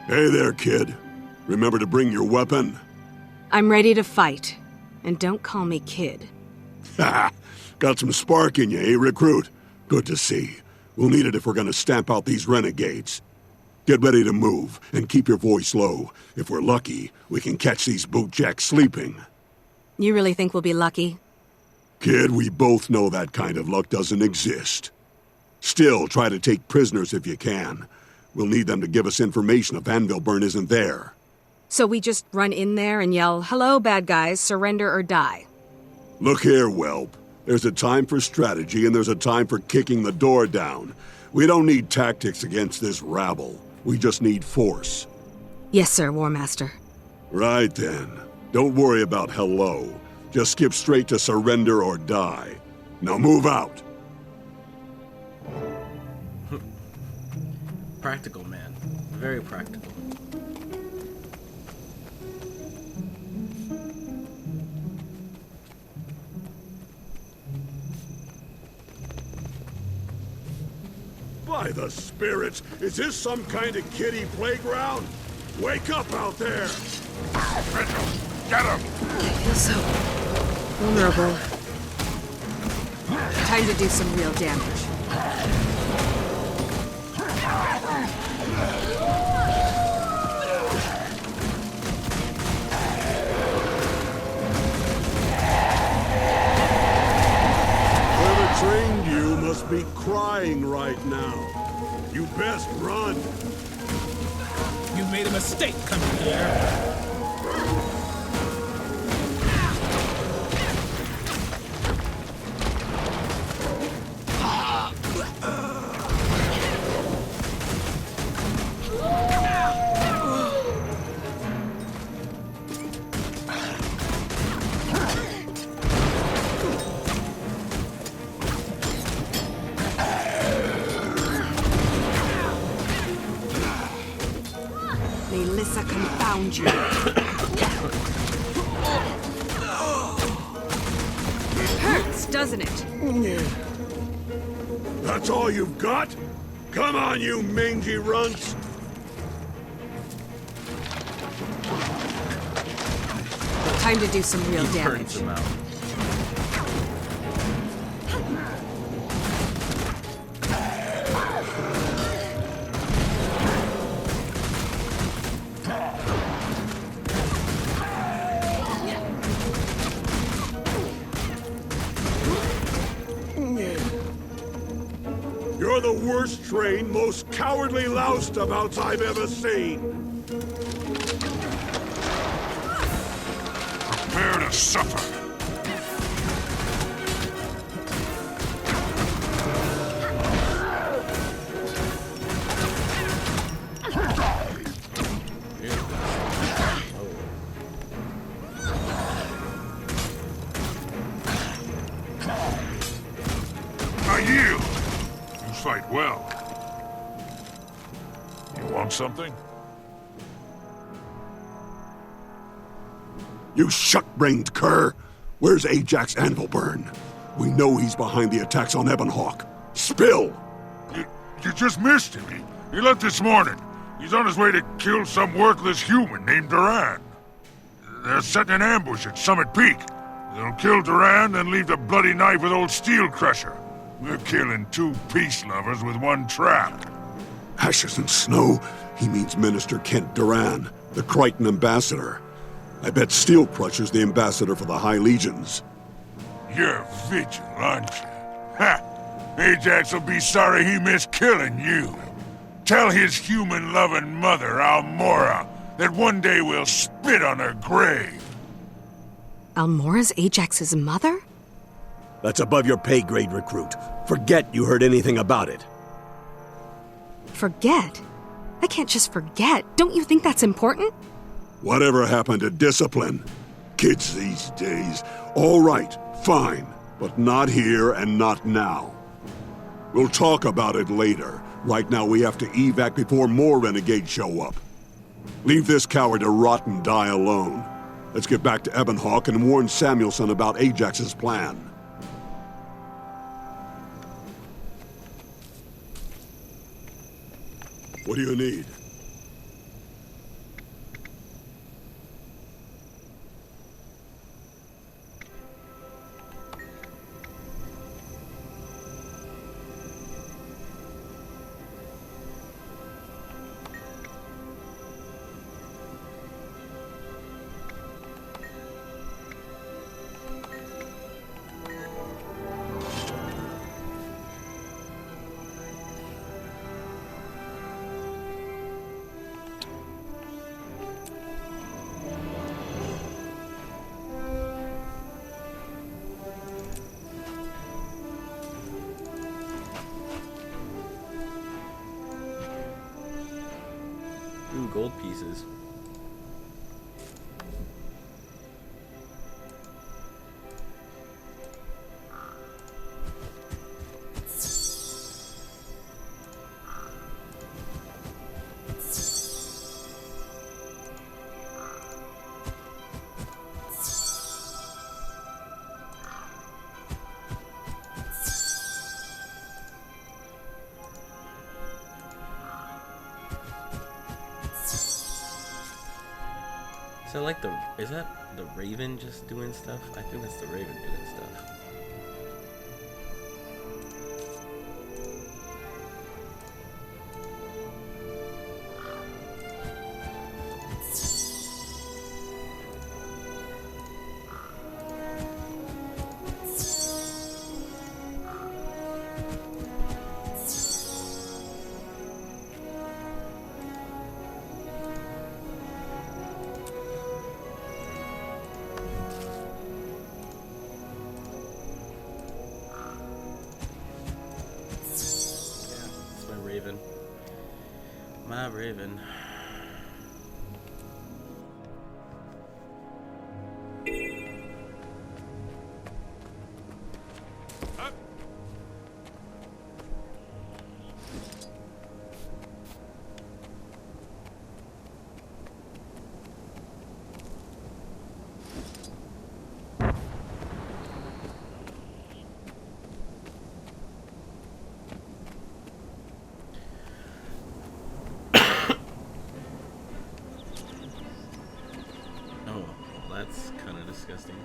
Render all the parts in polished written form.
Hey there, kid. Remember to bring your weapon? I'm ready to fight. And don't call me kid. Ha! Got some spark in you, eh, recruit? Good to see. We'll need it if we're gonna stamp out these renegades. Get ready to move, and keep your voice low. If we're lucky, we can catch these bootjacks sleeping. You really think we'll be lucky? Kid, we both know that kind of luck doesn't exist. Still, try to take prisoners if you can. We'll need them to give us information if Anvilburn isn't there. So we just run in there and yell, "Hello, bad guys, surrender or die." Look here, whelp. There's a time for strategy and there's a time for kicking the door down. We don't need tactics against this rabble. We just need force. Yes, sir, War Master. Right then. Don't worry about hello. Just skip straight to surrender or die. Now move out. Practical, man. Very practical. By the spirits, is this some kind of kiddie playground? Wake up out there! Mitchell, get him! I feel so vulnerable. Time to do some real damage. Whoever trained you must be crying right now. You best run. You made a mistake coming here. Melissa confound you. Hurts, doesn't it? That's all you've got? Come on, you mangy runts! Time to do some real He damage. burns him out. You're the worst trained, most cowardly loustabouts I've ever seen. Prepare to suffer. I yield. You fight well. You want something? You shuck-brained cur! Where's Ajax Anvilburn? We know he's behind the attacks on Ebonhawk. Spill! You just missed him. He left this morning. He's on his way to kill some worthless human named Duran. They're setting an ambush at Summit Peak. They'll kill Duran, then leave the bloody knife with old Steel Crusher. We're killing two peace lovers with one trap. Ashes and snow? He means Minister Kent Duran, the Crichton ambassador. I bet Steel Crusher's the ambassador for the High Legions. You're vigil, aren't you? Ha! Ajax will be sorry he missed killing you. Tell his human-loving mother, Almora, that one day we'll spit on her grave. Almora's Ajax's mother? That's above your pay grade, recruit. Forget you heard anything about it. Forget? I can't just forget. Don't you think that's important? Whatever happened to discipline? Kids these days. All right, fine. But not here and not now. We'll talk about it later. Right now we have to evac before more renegades show up. Leave this coward to rot and die alone. Let's get back to Ebonhawk and warn Samuelson about Ajax's plan. What do you need? gold pieces. So like is that the Raven just doing stuff? I think that's the Raven doing stuff. My Raven. That's kind of disgusting.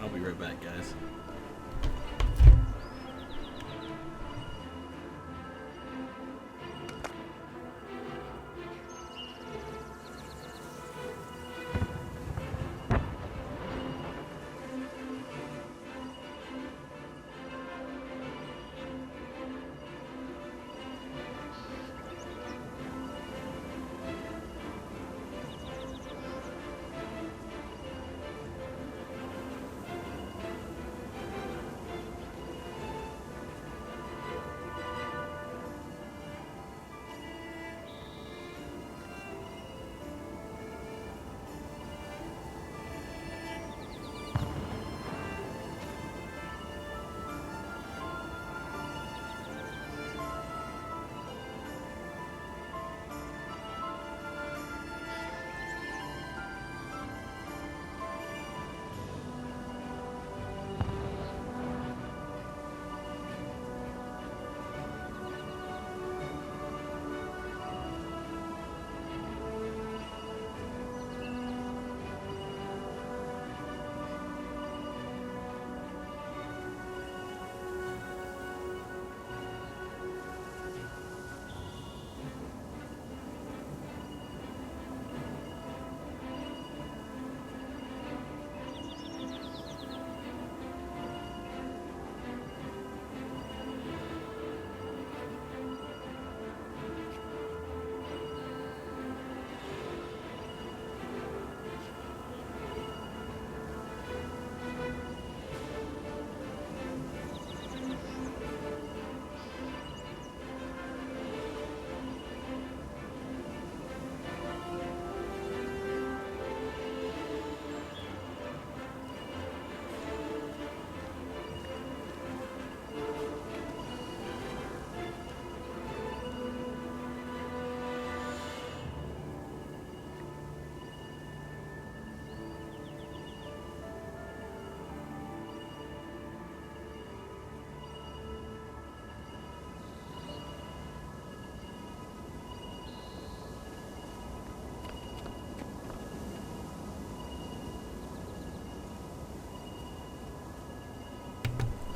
I'll be right back, guys.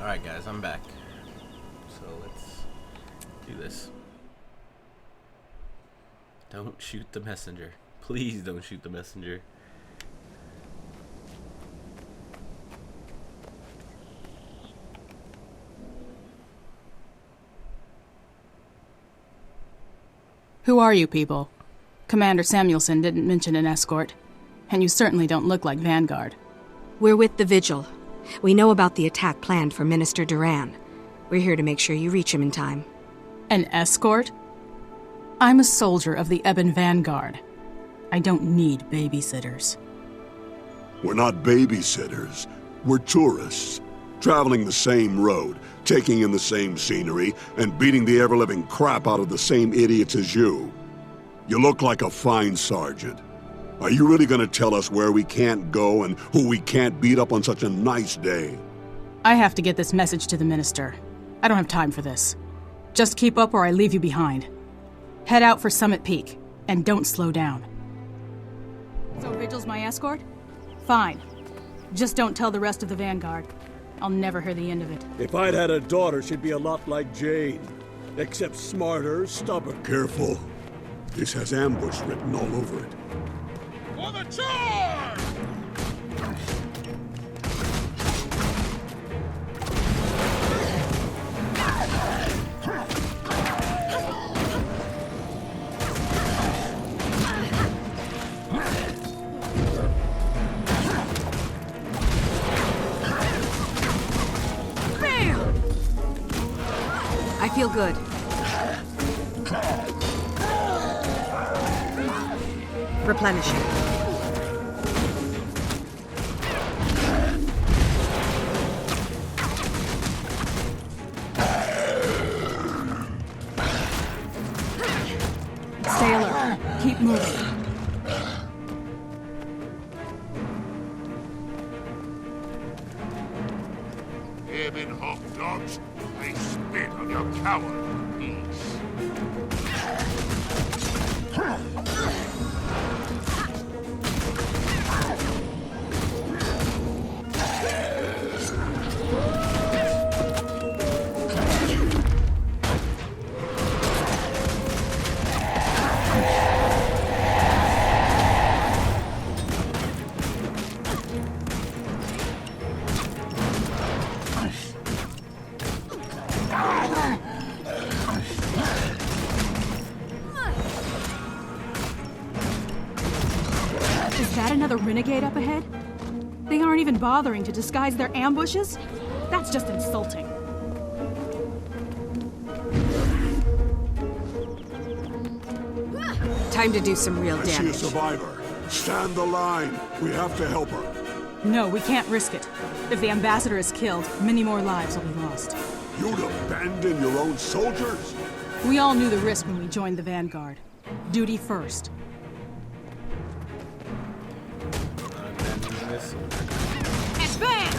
Alright guys, I'm back. So let's do this. Don't shoot the messenger. Please don't shoot the messenger. Who are you people? Commander Samuelson didn't mention an escort, and you certainly don't look like Vanguard. We're with the Vigil. We know about the attack planned for Minister Duran. We're here to make sure you reach him in time. An escort? I'm a soldier of the Ebon Vanguard. I don't need babysitters. We're not babysitters. We're tourists, traveling the same road, taking in the same scenery, and beating the ever-living crap out of the same idiots as you. You look like a fine sergeant. Are you really gonna tell us where we can't go and who we can't beat up on such a nice day? I have to get this message to the minister. I don't have time for this. Just keep up or I leave you behind. Head out for Summit Peak, and don't slow down. So Vigil's my escort? Fine. Just don't tell the rest of the Vanguard. I'll never hear the end of it. If I'd had a daughter, she'd be a lot like Jane. Except smarter, stubborn. Careful. This has ambush written all over it. For the charge! I feel good. Replenishing. Stay alert. Keep moving. Ebon hawk dogs, they spit on your coward piece. Is that another renegade up ahead? They aren't even bothering to disguise their ambushes? That's just insulting. Time to do some real I see a damage. survivor. Stand the line. We have to help her. No, we can't risk it. If the ambassador is killed, many more lives will be lost. You'd abandon your own soldiers? We all knew the risk when we joined the Vanguard. Duty first. Advance!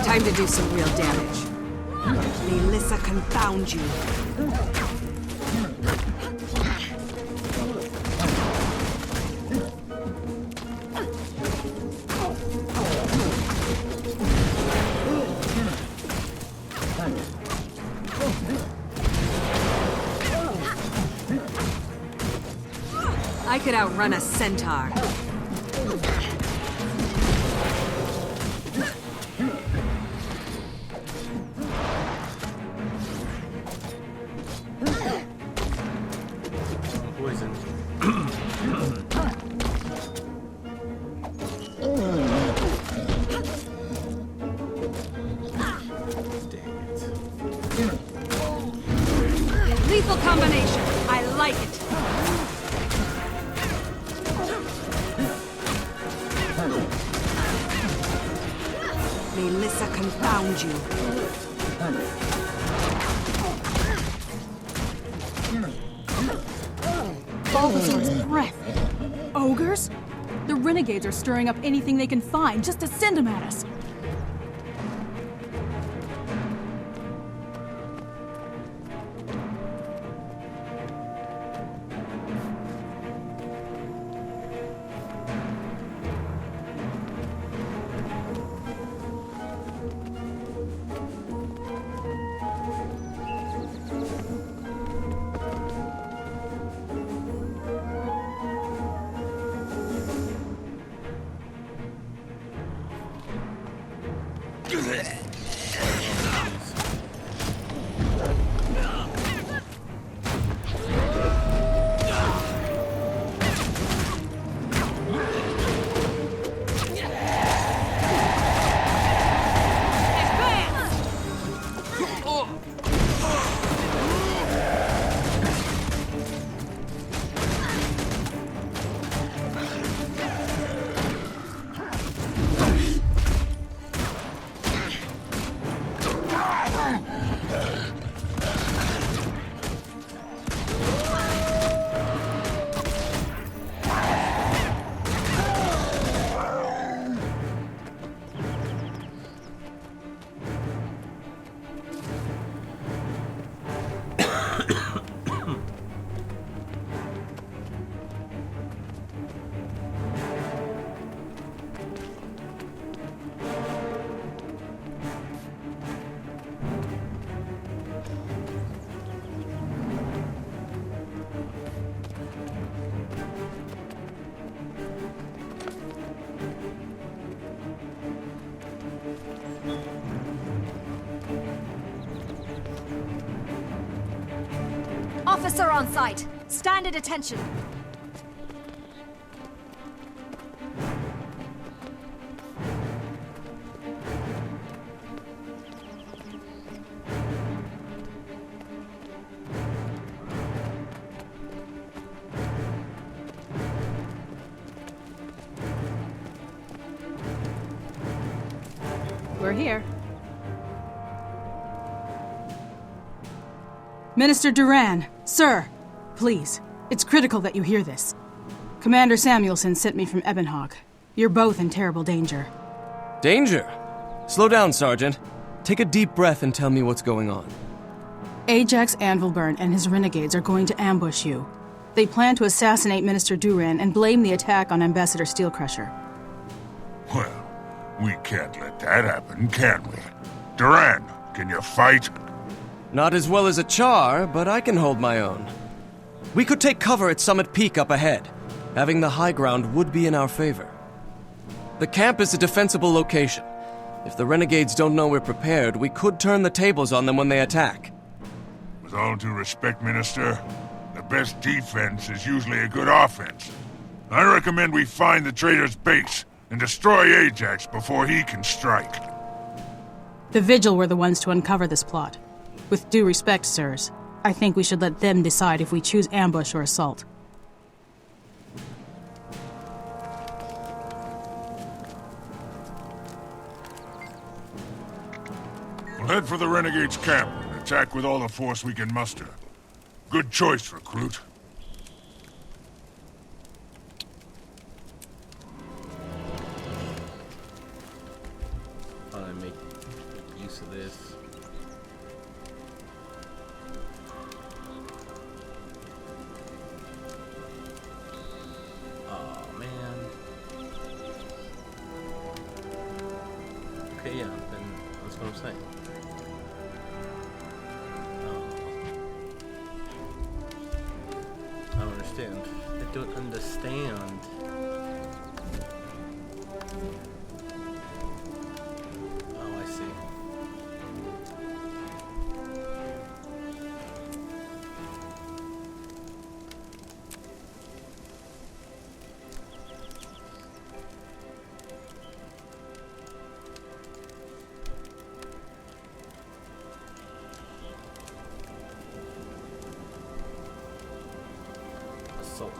Time to do some real damage. May Lissa confound you. I could outrun a centaur. Poison. Dang it. Lethal combination. I like it. May Lissa confound you. Bulbasaur's breath. Ogres? The renegades are stirring up anything they can find just to send them at us. Officer on site. Stand at attention. We're here. Minister Duran, sir, please. It's critical that you hear this. Commander Samuelson sent me from Ebenhog. You're both in terrible danger. Danger? Slow down, Sergeant. Take a deep breath and tell me what's going on. Ajax Anvilburn and his renegades are going to ambush you. They plan to assassinate Minister Duran and blame the attack on Ambassador Steelcrusher. Well, we can't let that happen, can we? Duran, can you fight? Not as well as a Char, but I can hold my own. We could take cover at Summit Peak up ahead. Having the high ground would be in our favor. The camp is a defensible location. If the renegades don't know we're prepared, we could turn the tables on them when they attack. With all due respect, Minister, the best defense is usually a good offense. I recommend we find the traitor's base and destroy Ajax before he can strike. The Vigil were the ones to uncover this plot. With due respect, sirs, I think we should let them decide if we choose ambush or assault. We'll head for the Renegade's camp and attack with all the force we can muster. Good choice, recruit. Make use of this. Oh man. Okay, yeah, then that's what I'm saying. I don't understand. I don't understand. Oh, I see. Assault.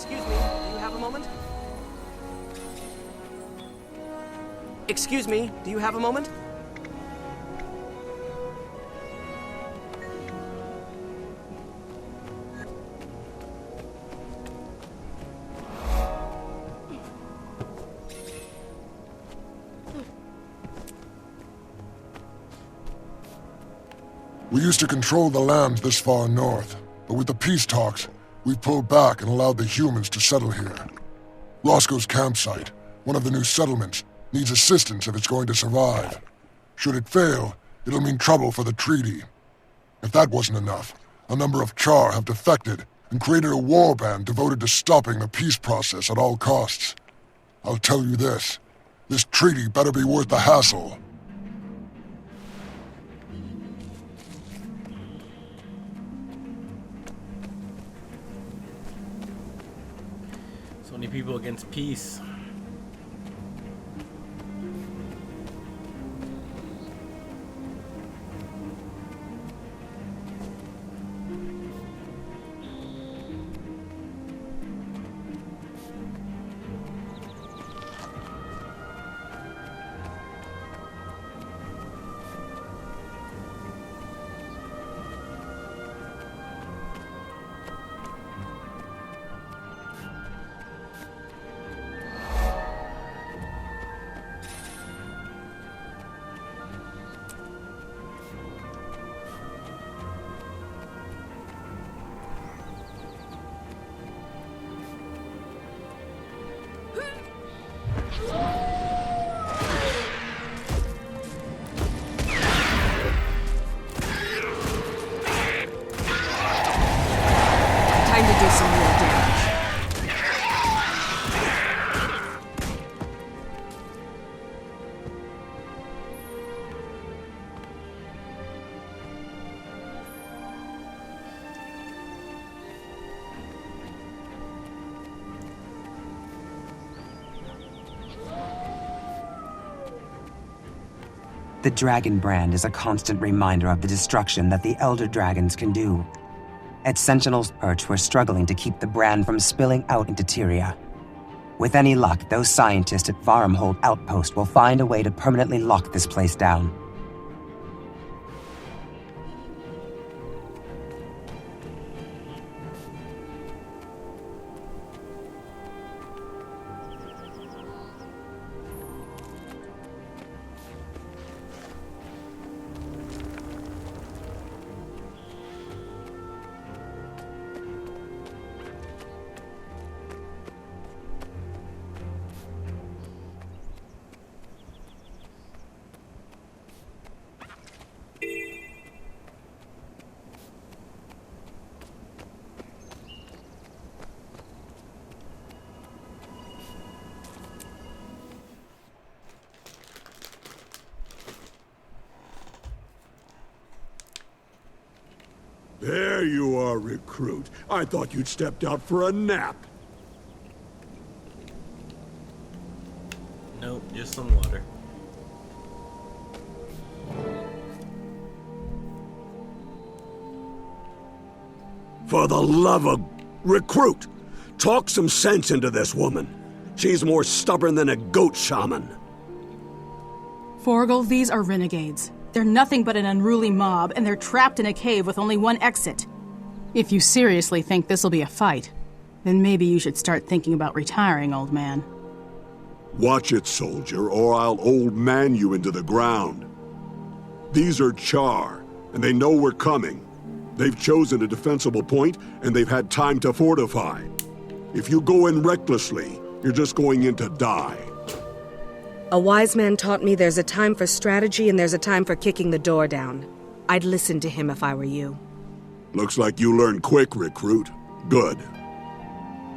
Excuse me, do you have a moment? Excuse me, do you have a moment? We used to control the land this far north, but with the peace talks, we've pulled back and allowed the humans to settle here. Roscoe's campsite, one of the new settlements, needs assistance if it's going to survive. Should it fail, it'll mean trouble for the treaty. If that wasn't enough, a number of Char have defected and created a war band devoted to stopping the peace process at all costs. I'll tell you this treaty better be worth the hassle. So many people against peace. Time to do some real damage. The dragon brand is a constant reminder of the destruction that the elder dragons can do. At Sentinel's Perch, we're struggling to keep the brand from spilling out into Tyria. With any luck, those scientists at Varmhold Outpost will find a way to permanently lock this place down. There you are, recruit. I thought you'd stepped out for a nap. Nope, just some water. For the love of... Recruit! Talk some sense into this woman. She's more stubborn than a goat shaman. Forgel, these are renegades. They're nothing but an unruly mob, and they're trapped in a cave with only one exit. If you seriously think this'll be a fight, then maybe you should start thinking about retiring, old man. Watch it, soldier, or I'll old man you into the ground. These are Char, and they know we're coming. They've chosen a defensible point, and they've had time to fortify. If you go in recklessly, you're just going in to die. A wise man taught me there's a time for strategy and there's a time for kicking the door down. I'd listen to him if I were you. Looks like you learned quick, recruit. Good.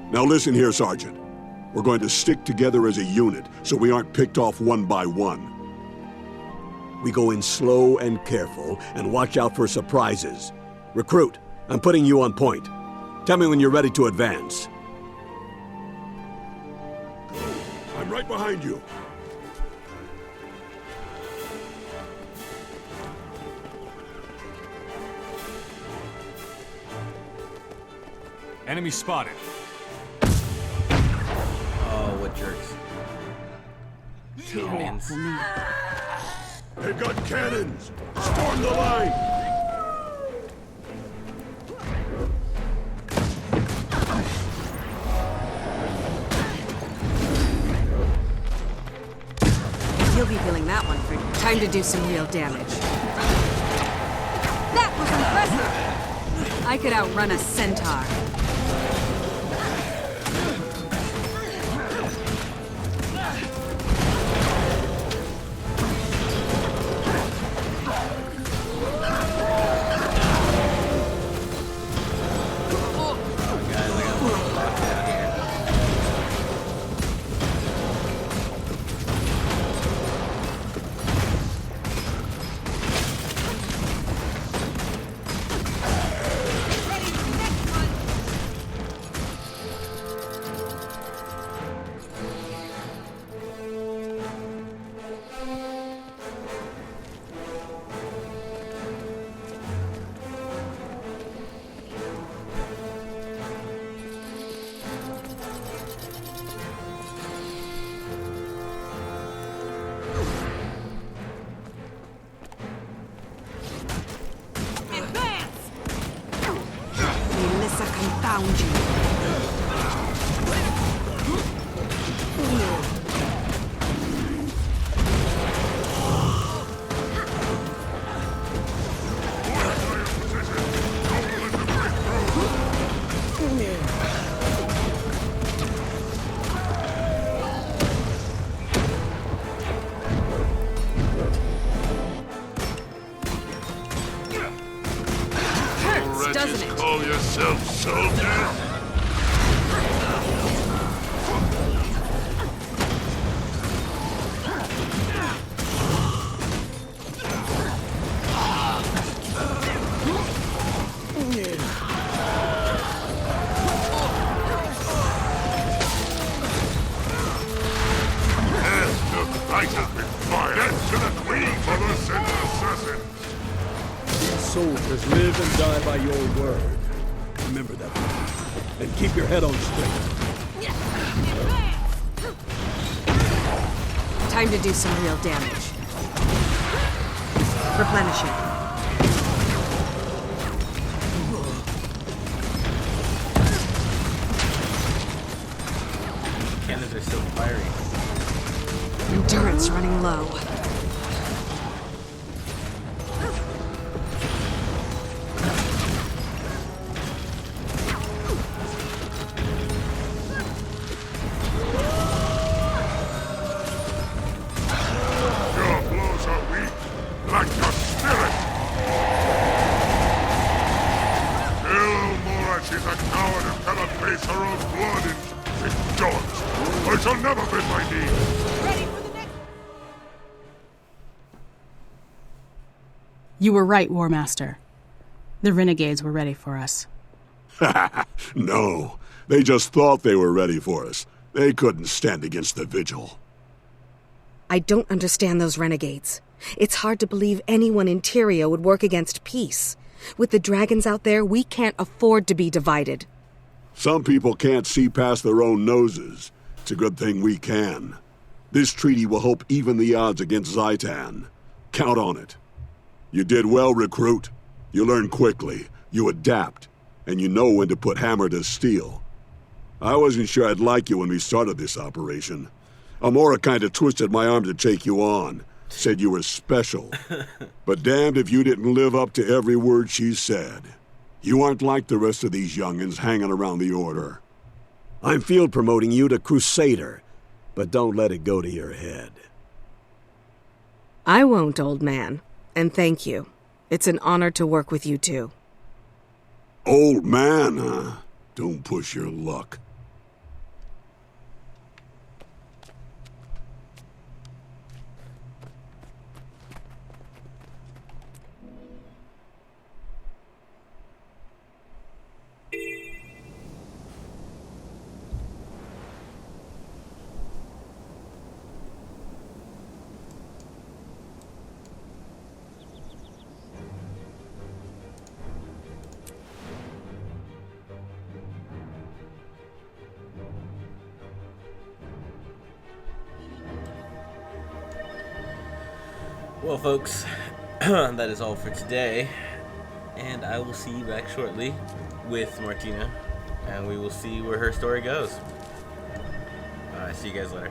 Now listen here, Sergeant. We're going to stick together as a unit, so we aren't picked off one by one. We go in slow and careful, and watch out for surprises. Recruit, I'm putting you on point. Tell me when you're ready to advance. I'm right behind you. Enemy spotted. jerks. Humans. They've got cannons! Storm the line! You'll be feeling that one for time to do some real damage. That was impressive! I could outrun a centaur. Confound you. Doesn't it? Call yourself soldiers? Soldiers live and die by your word. Remember that. And keep your head on straight. Time to do some real damage. Replenishing. Cannons are still firing. Endurance running low. You were right, War Master. The renegades were ready for us. No, they just thought they were ready for us. They couldn't stand against the Vigil. I don't understand those renegades. It's hard to believe anyone in Tyria would work against peace. With the dragons out there, we can't afford to be divided. Some people can't see past their own noses. It's a good thing we can. This treaty will help even the odds against Zaitan. Count on it. You did well, recruit. You learn quickly, you adapt, and you know when to put hammer to steel. I wasn't sure I'd like you when we started this operation. Amora kinda twisted my arm to take you on. Said you were special. But damned if you didn't live up to every word she said. You aren't like the rest of these youngins hanging around the Order. I'm field promoting you to Crusader, but don't let it go to your head. I won't, old man. And thank you. It's an honor to work with you too. Old man, huh? Don't push your luck. Well, folks, that is all for today, and I will see you back shortly with Martina, and we will see where her story goes. See you guys later.